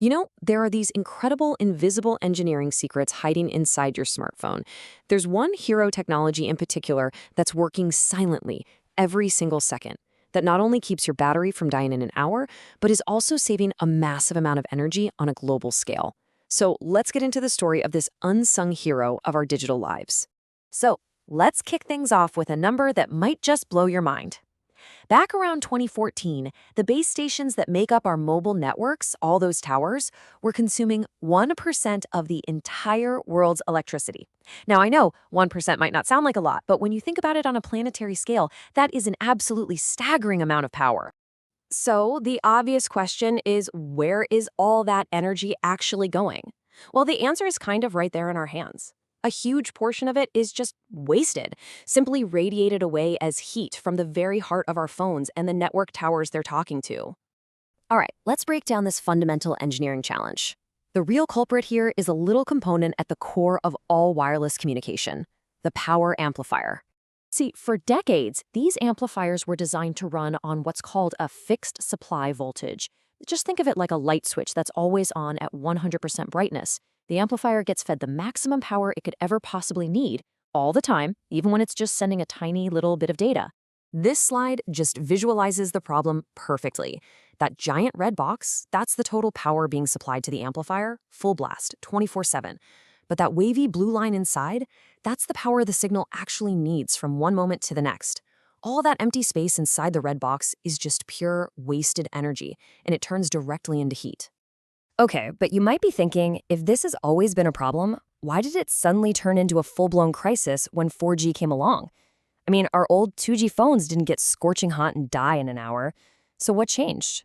There are these incredible invisible engineering secrets hiding inside your smartphone. There's one hero technology in particular that's working silently every single second, that not only keeps your battery from dying in an hour, but is also saving a massive amount of energy on a global scale. So let's get into the story of this unsung hero of our digital lives. So, let's kick things off with a number that might just blow your mind. Back around 2014, the base stations that make up our mobile networks, all those towers, were consuming 1% of the entire world's electricity. Now, I know 1% might not sound like a lot, but when you think about it on a planetary scale, that is an absolutely staggering amount of power. So, the obvious question is, where is all that energy actually going? Well, the answer is kind of right there in our hands. A huge portion of it is just wasted, simply radiated away as heat from the very heart of our phones and the network towers they're talking to. All right, let's break down this fundamental engineering challenge. The real culprit here is a little component at the core of all wireless communication, the power amplifier. See, for decades, these amplifiers were designed to run on what's called a fixed supply voltage. Just think of it like a light switch that's always on at 100% brightness. The amplifier gets fed the maximum power it could ever possibly need, all the time, even when it's just sending a tiny little bit of data. This slide just visualizes the problem perfectly. That giant red box, that's the total power being supplied to the amplifier, full blast, 24/7. But that wavy blue line inside, that's the power the signal actually needs from one moment to the next. All that empty space inside the red box is just pure wasted energy, and it turns directly into heat. Okay, but you might be thinking, if this has always been a problem, why did it suddenly turn into a full-blown crisis when 4G came along? I mean, our old 2G phones didn't get scorching hot and die in an hour. So what changed?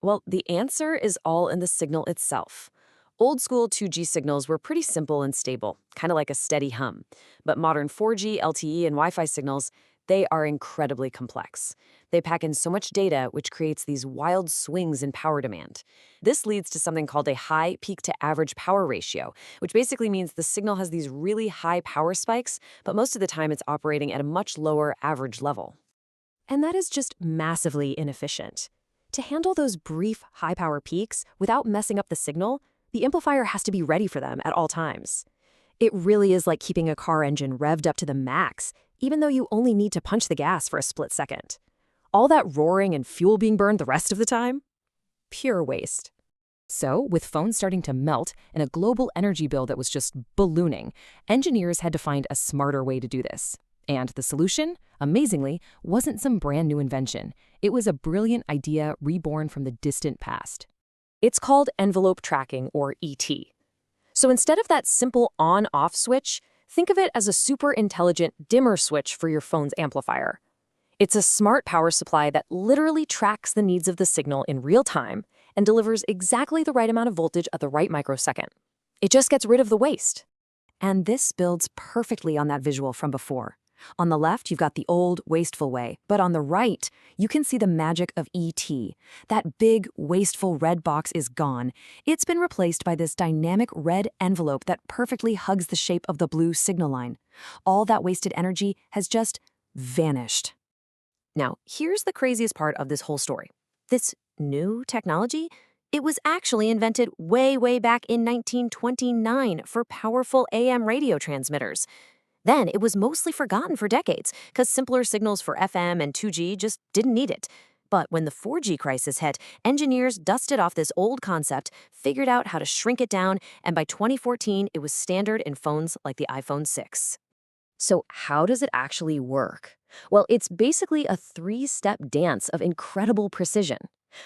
Well, the answer is all in the signal itself. Old-school 2G signals were pretty simple and stable, kind of like a steady hum. But modern 4G, LTE, and Wi-Fi signals, they are incredibly complex. They pack in so much data, which creates these wild swings in power demand. This leads to something called a high peak-to-average power ratio, which basically means the signal has these really high power spikes, but most of the time it's operating at a much lower average level. And that is just massively inefficient. To handle those brief high-power peaks without messing up the signal, the amplifier has to be ready for them at all times. It really is like keeping a car engine revved up to the max, even though you only need to punch the gas for a split second. All that roaring and fuel being burned the rest of the time? Pure waste. So, with phones starting to melt and a global energy bill that was just ballooning, engineers had to find a smarter way to do this. And the solution, amazingly, wasn't some brand new invention. It was a brilliant idea reborn from the distant past. It's called envelope tracking, or ET. So instead of that simple on-off switch, think of it as a super intelligent dimmer switch for your phone's amplifier. It's a smart power supply that literally tracks the needs of the signal in real time and delivers exactly the right amount of voltage at the right microsecond. It just gets rid of the waste. And this builds perfectly on that visual from before. On the left, you've got the old, wasteful way, but on the right, you can see the magic of ET. That big, wasteful red box is gone. It's been replaced by this dynamic red envelope that perfectly hugs the shape of the blue signal line. All that wasted energy has just vanished. Now, here's the craziest part of this whole story. This new technology, it was actually invented way back in 1929 for powerful AM radio transmitters. Then it was mostly forgotten for decades because simpler signals for FM and 2G just didn't need it. But when the 4G crisis hit, engineers dusted off this old concept, figured out how to shrink it down, and by 2014, it was standard in phones like the iPhone 6. So how does it actually work? Well, it's basically a three-step dance of incredible precision.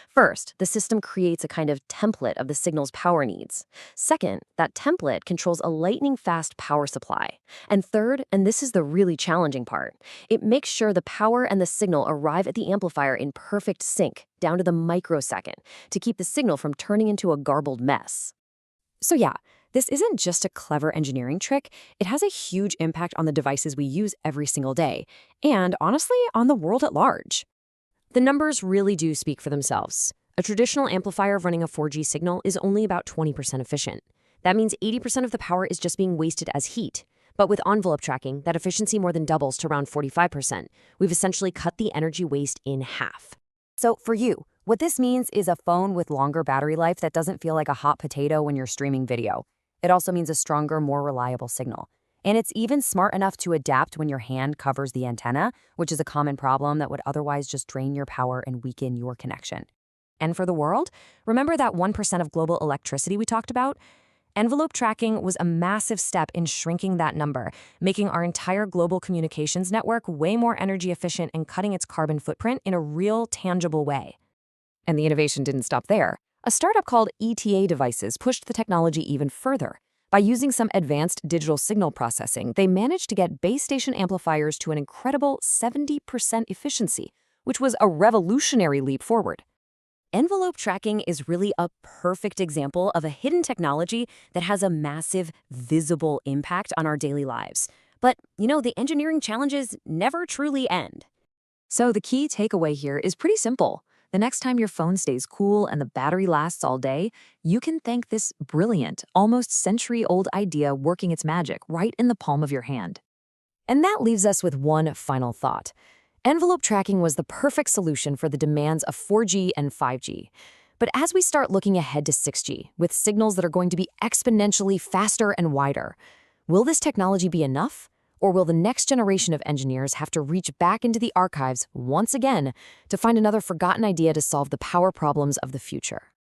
First, the system creates a kind of template of the signal's power needs. Second, that template controls a lightning-fast power supply. And third, and this is the really challenging part, it makes sure the power and the signal arrive at the amplifier in perfect sync, down to the microsecond, to keep the signal from turning into a garbled mess. So yeah, this isn't just a clever engineering trick, it has a huge impact on the devices we use every single day, and honestly, on the world at large. The numbers really do speak for themselves. A traditional amplifier running a 4G signal is only about 20% efficient. That means 80% of the power is just being wasted as heat. But with envelope tracking, that efficiency more than doubles to around 45%. We've essentially cut the energy waste in half. So for you, What this means is a phone with longer battery life that doesn't feel like a hot potato when you're streaming video. It also means a stronger, more reliable signal. And it's even smart enough to adapt when your hand covers the antenna, which is a common problem that would otherwise just drain your power and weaken your connection. And for the world, remember that 1% of global electricity we talked about? Envelope tracking was a massive step in shrinking that number, making our entire global communications network way more energy efficient and cutting its carbon footprint in a real, tangible way. And the innovation didn't stop there. A startup called ETA Devices pushed the technology even further. By using some advanced digital signal processing, they managed to get base station amplifiers to an incredible 70% efficiency, which was a revolutionary leap forward. Envelope tracking is really a perfect example of a hidden technology that has a massive, visible impact on our daily lives. But, the engineering challenges never truly end. So the key takeaway here is pretty simple. The next time your phone stays cool and the battery lasts all day, you can thank this brilliant, almost century-old idea working its magic right in the palm of your hand. And that leaves us with one final thought. Envelope tracking was the perfect solution for the demands of 4G and 5G. But as we start looking ahead to 6G, with signals that are going to be exponentially faster and wider, will this technology be enough? Or will the next generation of engineers have to reach back into the archives once again to find another forgotten idea to solve the power problems of the future?